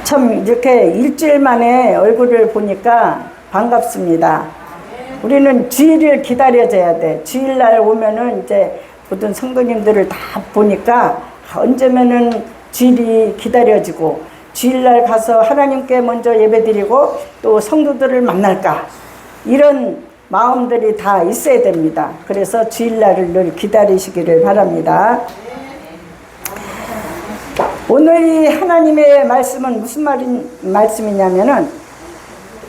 참 이렇게 일주일 만에 얼굴을 보니까 반갑습니다. 우리는 주일을 기다려줘야 돼. 주일날 오면은 이제 모든 성도님들을 다 보니까 언제면은 주일이 기다려지고 주일날 가서 하나님께 먼저 예배드리고 또 성도들을 만날까 이런 마음들이 다 있어야 됩니다. 그래서 주일날을 늘 기다리시기를 바랍니다. 오늘 이 하나님의 말씀은 무슨 말씀이냐면은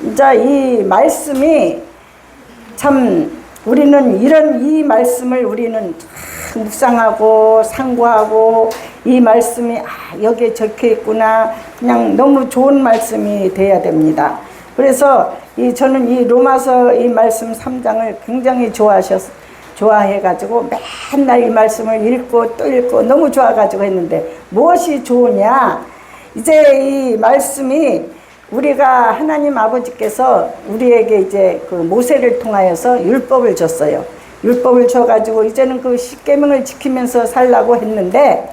이제 이 말씀이 참 우리는 이 말씀을 우리는 묵상하고 상고하고 이 말씀이 여기에 적혀 있구나 그냥 너무 좋은 말씀이 돼야 됩니다. 그래서 저는 이 로마서 이 말씀 3장을 굉장히 좋아해가지고 맨날 이 말씀을 읽고 또 읽고 너무 좋아가지고 했는데 무엇이 좋으냐? 이제 이 말씀이 우리가 하나님 아버지께서 우리에게 이제 그 모세를 통하여서 율법을 줬어요. 율법을 줘가지고 이제는 그 십계명을 지키면서 살라고 했는데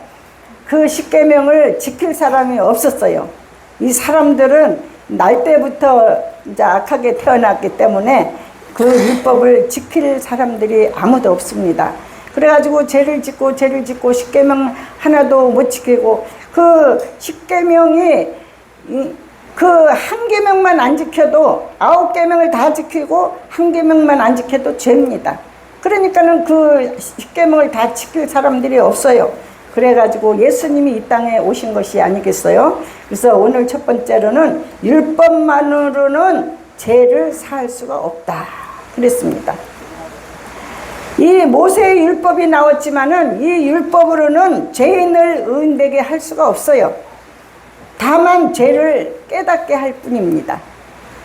그 십계명을 지킬 사람이 없었어요. 이 사람들은 날 때부터 이제 악하게 태어났기 때문에 그 율법을 지킬 사람들이 아무도 없습니다. 그래가지고 죄를 짓고 십계명 하나도 못 지키고 그 십계명이 그 한 계명만 안 지켜도 9계명을 다 지키고 한 계명만 안 지켜도 죄입니다. 그러니까는 그 십계명을 다 지킬 사람들이 없어요. 그래가지고 예수님이 이 땅에 오신 것이 아니겠어요? 그래서 오늘 첫 번째로는 율법만으로는 죄를 사할 수가 없다 그랬습니다. 이 모세의 율법이 나왔지만은 이 율법으로는 죄인을 의인되게 할 수가 없어요. 다만 죄를 깨닫게 할 뿐입니다.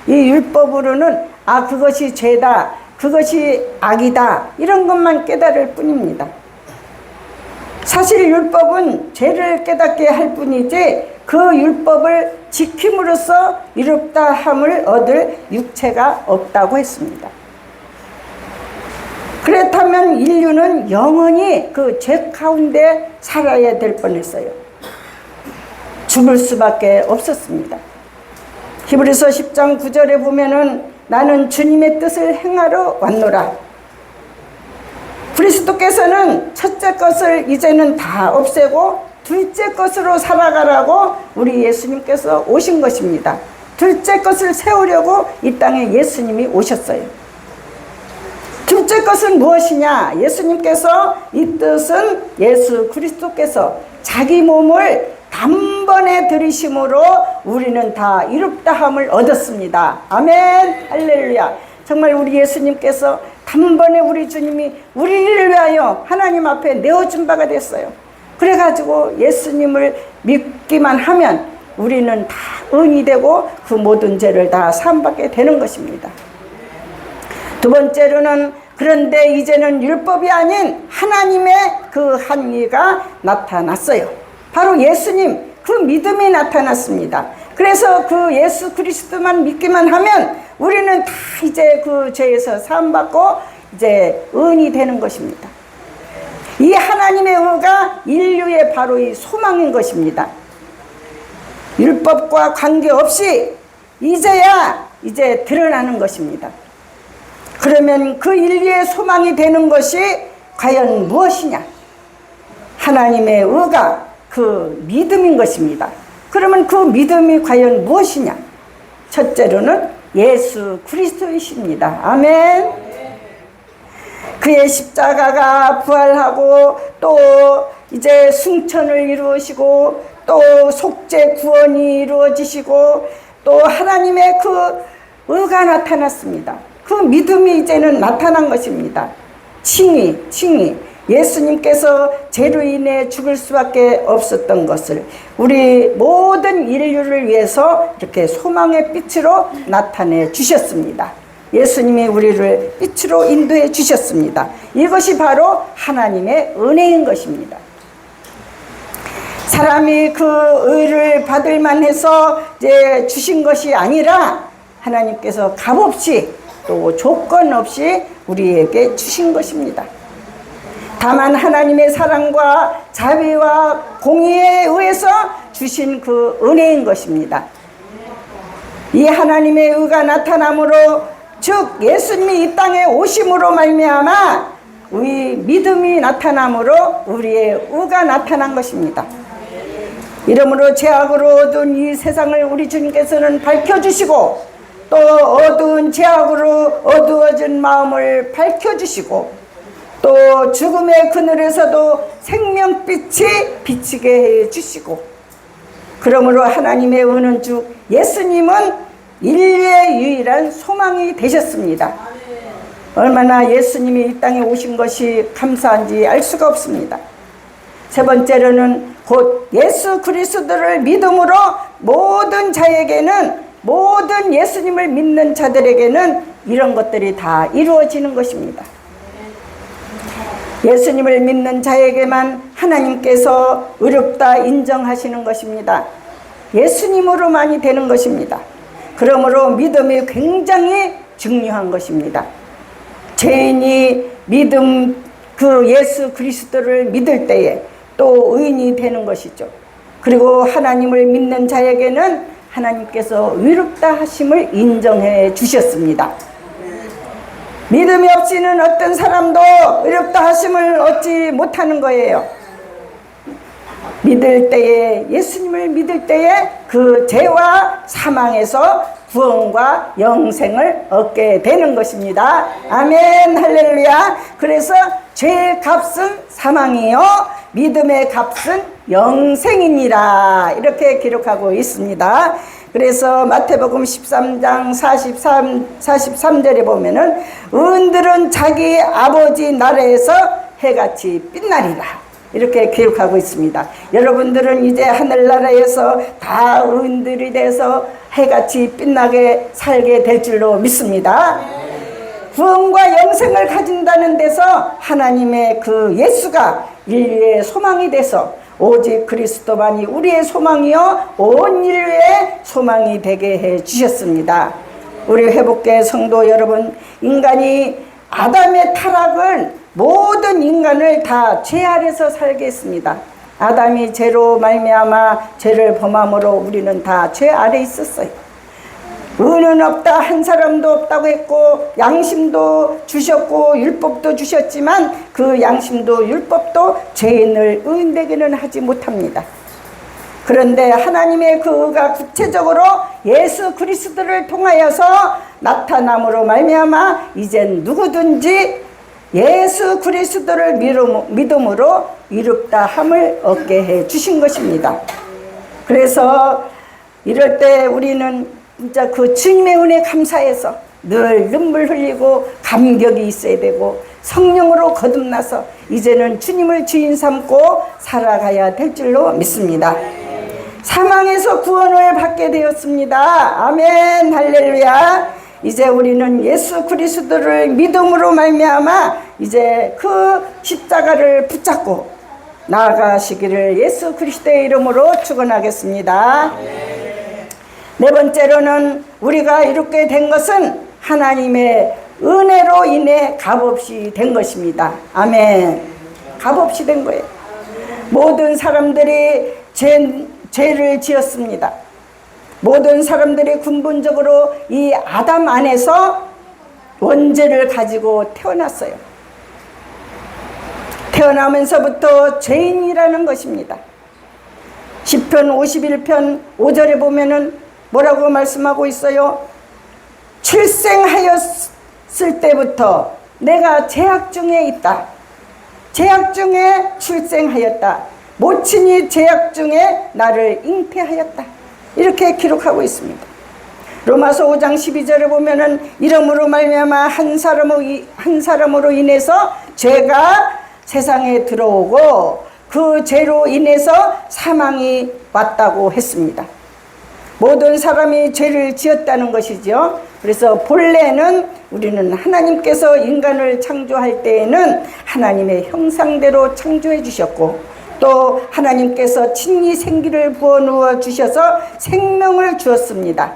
이 율법으로는 그것이 죄다 그것이 악이다 이런 것만 깨달을 뿐입니다. 사실 율법은 죄를 깨닫게 할 뿐이지 그 율법을 지킴으로써 이롭다함을 얻을 육체가 없다고 했습니다. 그렇다면 인류는 영원히 그 죄 가운데 살아야 될 뻔했어요. 죽을 수밖에 없었습니다. 히브리서 10장 9절에 보면은 나는 주님의 뜻을 행하러 왔노라. 그리스도께서는 첫째 것을 이제는 다 없애고 둘째 것으로 살아가라고 우리 예수님께서 오신 것입니다. 둘째 것을 세우려고 이 땅에 예수님이 오셨어요. 둘째 것은 무엇이냐? 예수님께서 이 뜻은 예수 그리스도께서 자기 몸을 단번에 들이심으로 우리는 다 이롭다함을 얻었습니다. 아멘 할렐루야. 정말 우리 예수님께서 단번에 우리 주님이 우리를 위하여 하나님 앞에 내어준 바가 됐어요. 그래가지고 예수님을 믿기만 하면 우리는 다 의인이 되고 그 모든 죄를 다 사함받게 되는 것입니다. 두 번째로는 그런데 이제는 율법이 아닌 하나님의 그 한의가 나타났어요. 바로 예수님 그 믿음이 나타났습니다. 그래서 그 예수 그리스도만 믿기만 하면 우리는 다 이제 그 죄에서 사함받고 이제 의인이 되는 것입니다. 이 하나님의 의가 인류의 바로 이 소망인 것입니다. 율법과 관계없이 이제야 이제 드러나는 것입니다. 그러면 그 인류의 소망이 되는 것이 과연 무엇이냐? 하나님의 의가 그 믿음인 것입니다. 그러면 그 믿음이 과연 무엇이냐? 첫째로는 예수 그리스도이십니다. 아멘. 그의 십자가가 부활하고 또 이제 승천을 이루시고 또 속죄 구원이 이루어지시고 또 하나님의 그 의가 나타났습니다. 그 믿음이 이제는 나타난 것입니다. 칭의 예수님께서 죄로 인해 죽을 수밖에 없었던 것을 우리 모든 인류를 위해서 이렇게 소망의 빛으로 나타내 주셨습니다. 예수님이 우리를 빛으로 인도해 주셨습니다. 이것이 바로 하나님의 은혜인 것입니다. 사람이 그 의를 받을 만해서 이제 주신 것이 아니라 하나님께서 값없이 또 조건 없이 우리에게 주신 것입니다. 다만 하나님의 사랑과 자비와 공의에 의해서 주신 그 은혜인 것입니다. 이 하나님의 의가 나타남으로, 즉 예수님이 이 땅에 오심으로 말미암아 우리 믿음이 나타남으로 우리의 의가 나타난 것입니다. 이러므로 죄악으로 어두운 이 세상을 우리 주님께서는 밝혀주시고, 또 어두운 죄악으로 어두워진 마음을 밝혀주시고, 또 죽음의 그늘에서도 생명빛이 비치게 해주시고, 그러므로 하나님의 은은 주 예수님은 인류의 유일한 소망이 되셨습니다. 얼마나 예수님이 이 땅에 오신 것이 감사한지 알 수가 없습니다. 세 번째로는 곧 예수 그리스도를 믿음으로 모든 자에게는, 모든 예수님을 믿는 자들에게는 이런 것들이 다 이루어지는 것입니다. 예수님을 믿는 자에게만 하나님께서 의롭다 인정하시는 것입니다. 예수님으로만이 되는 것입니다. 그러므로 믿음이 굉장히 중요한 것입니다. 죄인이 믿음, 그 예수 그리스도를 믿을 때에 또 의인이 되는 것이죠. 그리고 하나님을 믿는 자에게는 하나님께서 의롭다 하심을 인정해 주셨습니다. 믿음이 없이는 어떤 사람도 의롭다 하심을 얻지 못하는 거예요. 믿을 때에, 예수님을 믿을 때에 그 죄와 사망에서 구원과 영생을 얻게 되는 것입니다. 아멘, 할렐루야. 그래서 죄의 값은 사망이요 믿음의 값은 영생이니라, 이렇게 기록하고 있습니다. 그래서 마태복음 13장 43절에 보면은 의인들은 자기 아버지 나라에서 해같이 빛나리라, 이렇게 기록하고 있습니다. 여러분들은 이제 하늘나라에서 다 의인들이 돼서 해같이 빛나게 살게 될 줄로 믿습니다. 구원과 영생을 가진다는 데서 하나님의 그 예수가 인류의 소망이 돼서 오직 그리스도만이 우리의 소망이요 온 인류의 소망이 되게 해 주셨습니다. 우리 회복계 성도 여러분, 인간이 아담의 타락을, 모든 인간을 다 죄 아래서 살게 했습니다. 아담이 죄로 말미암아 죄를 범함으로 우리는 다 죄 아래 있었어요. 의는 없다, 한 사람도 없다고 했고, 양심도 주셨고 율법도 주셨지만 그 양심도 율법도 죄인을 의인되게는 하지 못합니다. 그런데 하나님의 그 의가 구체적으로 예수 그리스도를 통하여서 나타남으로 말미암아 이젠 누구든지 예수 그리스도를 믿음으로 이롭다 함을 얻게 해 주신 것입니다. 그래서 이럴 때 우리는 진짜 그 주님의 은혜 감사해서 늘 눈물 흘리고 감격이 있어야 되고, 성령으로 거듭나서 이제는 주님을 주인 삼고 살아가야 될 줄로 믿습니다. 사망에서 구원을 받게 되었습니다. 아멘, 할렐루야. 이제 우리는 예수 그리스도를 믿음으로 말미암아 이제 그 십자가를 붙잡고 나아가시기를 예수 그리스도의 이름으로 축원하겠습니다. 네 번째로는 우리가 이렇게 된 것은 하나님의 은혜로 인해 값없이 된 것입니다. 아멘. 값없이 된 거예요. 모든 사람들이 죄를 지었습니다. 모든 사람들이 근본적으로 이 아담 안에서 원죄를 가지고 태어났어요. 태어나면서부터 죄인이라는 것입니다. 시편 51편 5절에 보면은 뭐라고 말씀하고 있어요? 출생하였을 때부터 내가 죄악 중에 있다. 죄악 중에 출생하였다. 모친이 죄악 중에 나를 잉태하였다. 이렇게 기록하고 있습니다. 로마서 5장 12절에 보면은 이러므로 말미암아 한 사람으로 인해서 죄가 세상에 들어오고 그 죄로 인해서 사망이 왔다고 했습니다. 모든 사람이 죄를 지었다는 것이죠. 그래서 본래는 우리는 하나님께서 인간을 창조할 때에는 하나님의 형상대로 창조해 주셨고, 또 하나님께서 친히 생기를 부어누어 주셔서 생명을 주었습니다.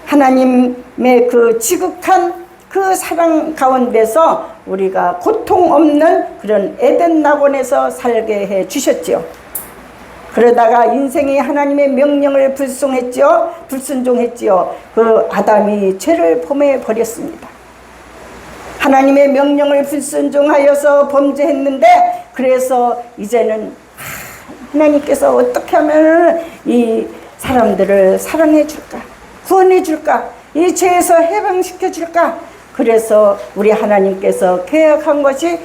하나님의 그 지극한 그 사랑 가운데서 우리가 고통 없는 그런 에덴 낙원에서 살게 해 주셨지요. 그러다가 인생이 하나님의 명령을 불순종했지요. 그 아담이 죄를 범해 버렸습니다. 하나님의 명령을 불순종하여서 범죄했는데, 그래서 이제는 하나님께서 어떻게 하면 이 사람들을 사랑해 줄까, 구원해 줄까, 이 죄에서 해방시켜 줄까. 그래서 우리 하나님께서 계약한 것이,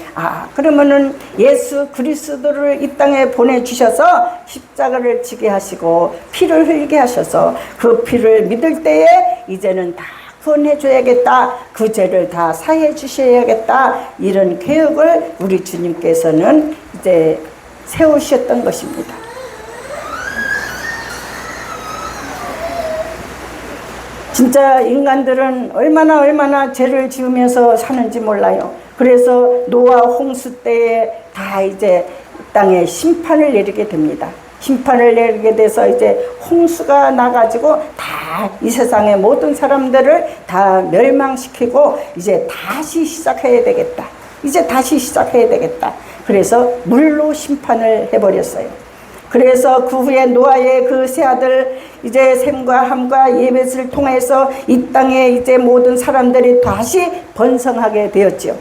그러면은 예수 그리스도를 이 땅에 보내주셔서 십자가를 지게 하시고 피를 흘리게 하셔서 그 피를 믿을 때에 이제는 다 구원해 줘야겠다, 그 죄를 다 사해 주셔야겠다, 이런 계획을 우리 주님께서는 이제 세우셨던 것입니다. 진짜 인간들은 얼마나 죄를 지으면서 사는지 몰라요. 그래서 노아 홍수 때에 다 이제 땅에 심판을 내리게 됩니다. 심판을 내리게 돼서 이제 홍수가 나가지고 다 이 세상의 모든 사람들을 다 멸망시키고 이제 다시 시작해야 되겠다. 이제 다시 시작해야 되겠다. 그래서 물로 심판을 해버렸어요. 그래서 그 후에 노아의 그 세 아들 이제 셈과 함과 예벳을 통해서 이 땅에 이제 모든 사람들이 다시 번성하게 되었죠.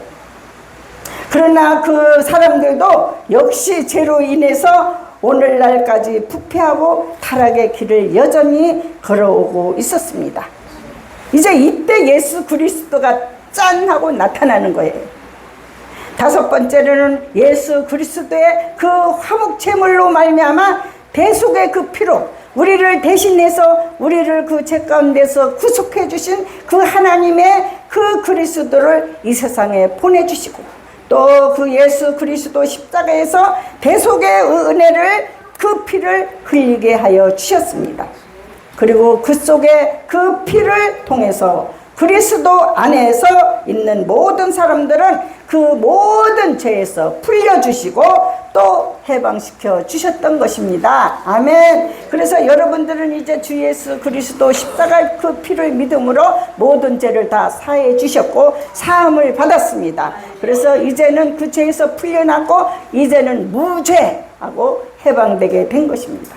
그러나 그 사람들도 역시 죄로 인해서 오늘날까지 부패하고 타락의 길을 여전히 걸어오고 있었습니다. 이제 이때 예수 그리스도가 짠 하고 나타나는 거예요. 다섯 번째로는 예수 그리스도의 그 화목제물로 말미암아 대속의 그 피로 우리를 대신해서 우리를 그 죄 가운데서 구속해 주신 그 하나님의 그 그리스도를 이 세상에 보내주시고, 또 그 예수 그리스도 십자가에서 대속의 은혜를, 그 피를 흘리게 하여 주셨습니다. 그리고 그 속에 그 피를 통해서 그리스도 안에서 있는 모든 사람들은 그 모든 죄에서 풀려주시고 또 해방시켜 주셨던 것입니다. 아멘. 그래서 여러분들은 이제 주 예수 그리스도 십자가 그 피를 믿음으로 모든 죄를 다 사해 주셨고 사함을 받았습니다. 그래서 이제는 그 죄에서 풀려났고 이제는 무죄하고 해방되게 된 것입니다.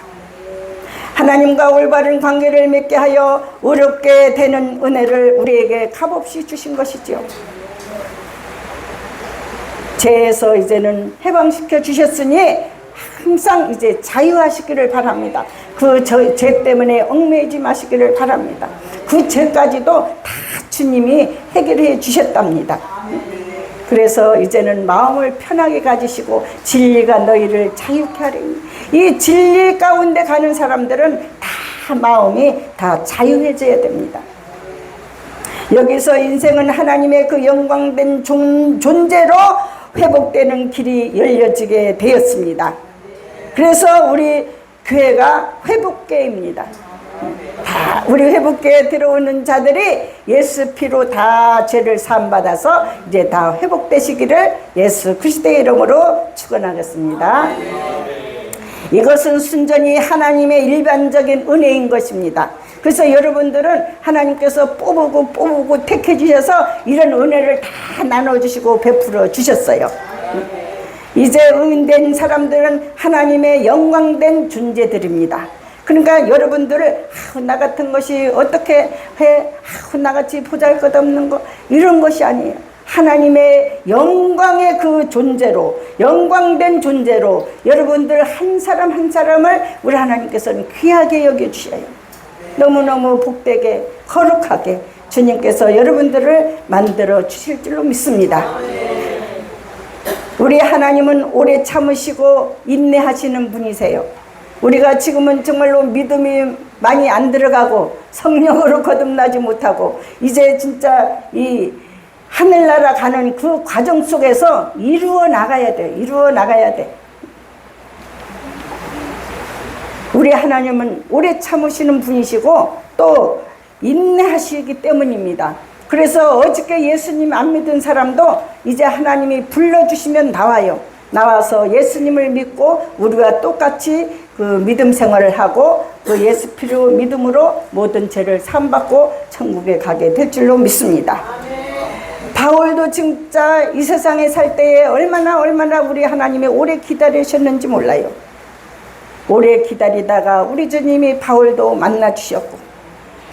하나님과 올바른 관계를 맺게 하여 의롭게 되는 은혜를 우리에게 값없이 주신 것이죠. 죄에서 이제는 해방시켜 주셨으니 항상 이제 자유하시기를 바랍니다. 그 죄 때문에 얽매이지 마시기를 바랍니다. 그 죄까지도 다 주님이 해결해 주셨답니다. 그래서 이제는 마음을 편하게 가지시고 진리가 너희를 자유케 하리니, 이 진리 가운데 가는 사람들은 다 마음이 다 자유해져야 됩니다. 여기서 인생은 하나님의 그 영광된 존재로 회복되는 길이 열려지게 되었습니다. 그래서 우리 교회가 회복교회입니다. 다 우리 회복교회에 들어오는 자들이 예수 피로 다 죄를 사함받아서 이제 다 회복되시기를 예수 그리스도의 이름으로 축원하겠습니다. 이것은 순전히 하나님의 일반적인 은혜인 것입니다. 그래서 여러분들은 하나님께서 뽑고 택해 주셔서 이런 은혜를 다 나눠주시고 베풀어 주셨어요. 이제 의인된 사람들은 하나님의 영광된 존재들입니다. 그러니까 여러분들을 나 같은 것이 어떻게 해, 나같이 보잘것없는 거, 이런 것이 아니에요. 하나님의 영광의 그 존재로, 영광된 존재로 여러분들 한 사람 한 사람을 우리 하나님께서는 귀하게 여겨주셔요. 너무너무 복되게 거룩하게 주님께서 여러분들을 만들어 주실 줄로 믿습니다. 우리 하나님은 오래 참으시고 인내하시는 분이세요. 우리가 지금은 정말로 믿음이 많이 안 들어가고 성령으로 거듭나지 못하고 이제 진짜 이 하늘나라 가는 그 과정 속에서 이루어 나가야 돼. 이루어 나가야 돼. 우리 하나님은 오래 참으시는 분이시고 또 인내하시기 때문입니다. 그래서 어저께 예수님 안 믿은 사람도 이제 하나님이 불러주시면 나와요. 나와서 예수님을 믿고 우리가 똑같이 그 믿음 생활을 하고 그 예수 피로 믿음으로 모든 죄를 사함받고 천국에 가게 될 줄로 믿습니다. 바울도 진짜 이 세상에 살 때에 얼마나 우리 하나님이 오래 기다리셨는지 몰라요. 오래 기다리다가 우리 주님이 바울도 만나 주셨고,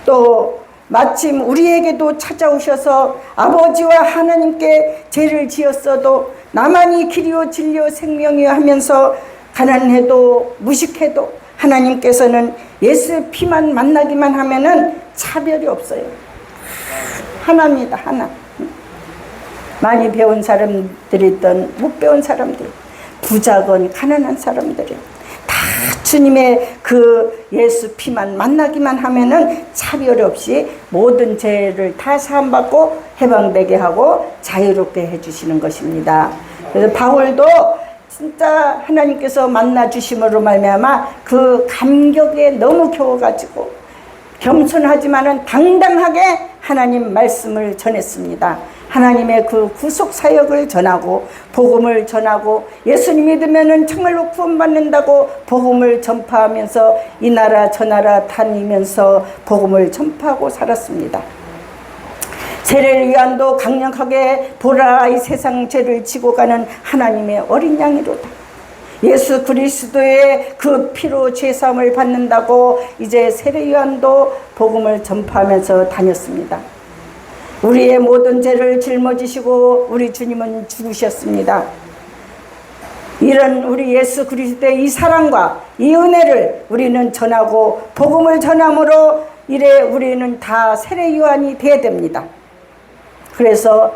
또 마침 우리에게도 찾아오셔서 아버지와 하나님께 죄를 지었어도 나만이 길이요 진리요 생명이요 하면서 가난해도 무식해도 하나님께서는 예수 피만 만나기만 하면은 차별이 없어요. 하나입니다. 하나. 많이 배운 사람들이 있던 못 배운 사람들, 부자건 가난한 사람들이 다 주님의 그 예수 피만 만나기만 하면은 차별 없이 모든 죄를 다 사함받고 해방되게 하고 자유롭게 해주시는 것입니다. 그래서 바울도 진짜 하나님께서 만나 주심으로 말미암아 그 감격에 너무 겨워가지고 겸손하지만은 당당하게 하나님 말씀을 전했습니다. 하나님의 그 구속 사역을 전하고 복음을 전하고 예수님 믿으면은 정말로 구원받는다고 복음을 전파하면서 이 나라 저 나라 다니면서 복음을 전파하고 살았습니다. 세례를 위한도 강력하게 보라 이 세상 죄를 지고 가는 하나님의 어린 양이로다. 예수 그리스도의 그 피로 죄사함을 받는다고 이제 세례 요한도 복음을 전파하면서 다녔습니다. 우리의 모든 죄를 짊어지시고 우리 주님은 죽으셨습니다. 이런 우리 예수 그리스도의 이 사랑과 이 은혜를 우리는 전하고 복음을 전함으로 이래 우리는 다 세례 요한이 되어야 됩니다. 그래서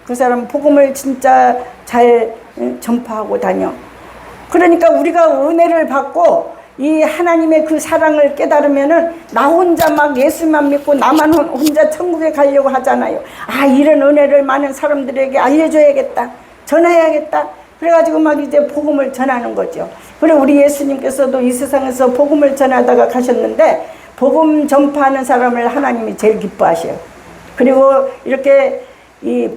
그 사람 복음을 진짜 잘 전파하고 다녀. 그러니까 우리가 은혜를 받고 이 하나님의 그 사랑을 깨달으면은 나 혼자 막 예수만 믿고 나만 혼자 천국에 가려고 하잖아요. 이런 은혜를 많은 사람들에게 알려줘야겠다, 전해야겠다. 그래가지고 막 이제 복음을 전하는 거죠. 그래 우리 예수님께서도 이 세상에서 복음을 전하다가 가셨는데 복음 전파하는 사람을 하나님이 제일 기뻐하셔요. 그리고 이렇게 이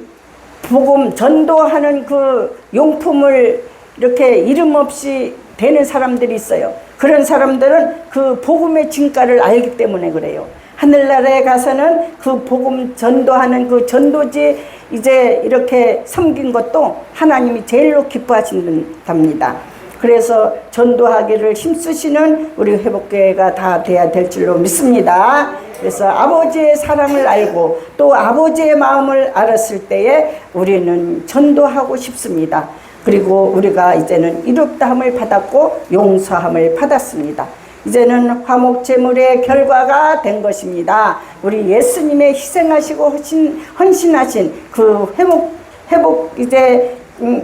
복음 전도하는 그 용품을 이렇게 이름 없이 되는 사람들이 있어요. 그런 사람들은 그 복음의 진가를 알기 때문에 그래요. 하늘나라에 가서는 그 복음 전도하는 그 전도지 이제 이렇게 섬긴 것도 하나님이 제일로 기뻐하신답니다. 그래서 전도하기를 힘쓰시는 우리 회복교회가 다 돼야 될 줄로 믿습니다. 그래서 아버지의 사랑을 알고 또 아버지의 마음을 알았을 때에 우리는 전도하고 싶습니다. 그리고 우리가 이제는 이롭다함을 받았고 용서함을 받았습니다. 이제는 화목제물의 결과가 된 것입니다. 우리 예수님의 희생하시고 헌신하신 그 회복 이제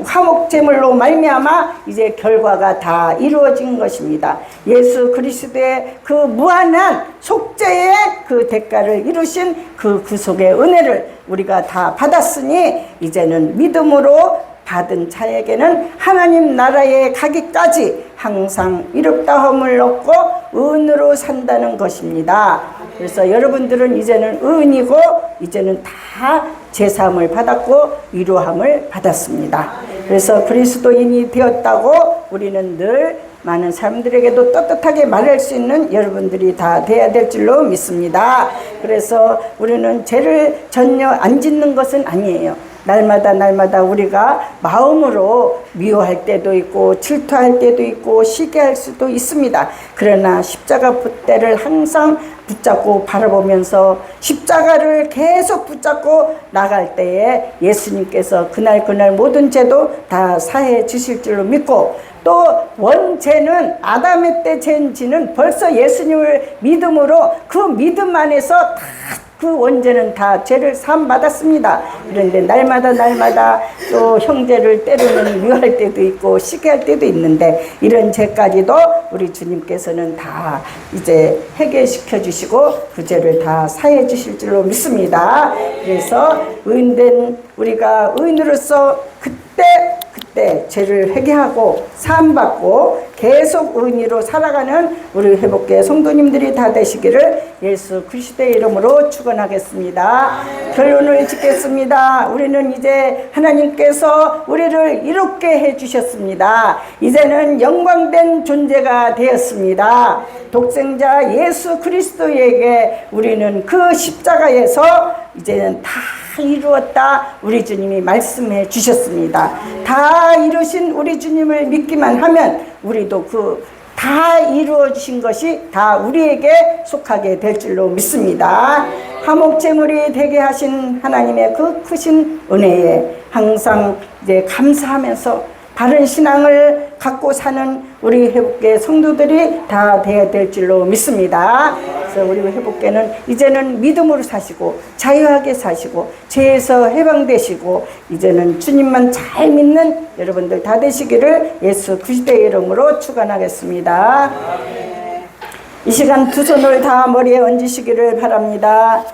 화목제물로 말미암아 이제 결과가 다 이루어진 것입니다. 예수 그리스도의 그 무한한 속죄의 그 대가를 이루신 그 구속의 은혜를 우리가 다 받았으니 이제는 믿음으로 받은 자에게는 하나님 나라에 가기까지 항상 이롭다함을 얻고 은으로 산다는 것입니다. 그래서 여러분들은 이제는 은이고 이제는 다 제사함을 받았고 위로함을 받았습니다. 그래서 그리스도인이 되었다고 우리는 늘 많은 사람들에게도 떳떳하게 말할 수 있는 여러분들이 다 돼야 될 줄로 믿습니다. 그래서 우리는 죄를 전혀 안 짓는 것은 아니에요. 날마다 우리가 마음으로 미워할 때도 있고 질투할 때도 있고 시기할 수도 있습니다. 그러나 십자가 붓대를 항상 붙잡고 바라보면서 십자가를 계속 붙잡고 나갈 때에 예수님께서 그날 모든 죄도 다 사해 주실 줄로 믿고, 또 원죄는 아담의 때 죄는 벌써 예수님을 믿음으로 그 믿음 안에서 다 그 원죄는 다 죄를 사함 받았습니다. 그런데 날마다 또 형제를 때로는 미워할 때도 있고 시기할 때도 있는데 이런 죄까지도 우리 주님께서는 다 이제 해결시켜 주시고 그 죄를 다 사해 주실 줄로 믿습니다. 그래서 의인된 우리가 의인으로서 그때 죄를 회개하고 사함받고 계속 의인으로 살아가는 우리 회복교회 성도님들이 다 되시기를 예수 그리스도의 이름으로 축원하겠습니다. 결론을 짓겠습니다. 우리는 이제 하나님께서 우리를 이롭게 해주셨습니다. 이제는 영광된 존재가 되었습니다. 독생자 예수 그리스도에게 우리는 그 십자가에서 이제는 다 이루었다 우리 주님이 말씀해 주셨습니다. 다 이루신 우리 주님을 믿기만 하면 우리도 그 다 이루어지신 것이 다 우리에게 속하게 될 줄로 믿습니다. 화목제물이 되게 하신 하나님의 그 크신 은혜에 항상 이제 감사하면서 바른 신앙을 갖고 사는 우리 회복계 성도들이 다 되어야 될 줄로 믿습니다. 그래서 우리 회복계는 이제는 믿음으로 사시고 자유하게 사시고 죄에서 해방되시고 이제는 주님만 잘 믿는 여러분들 다 되시기를 예수 그리스도의 이름으로 축원하겠습니다. 이 시간 두 손을 다 머리에 얹으시기를 바랍니다.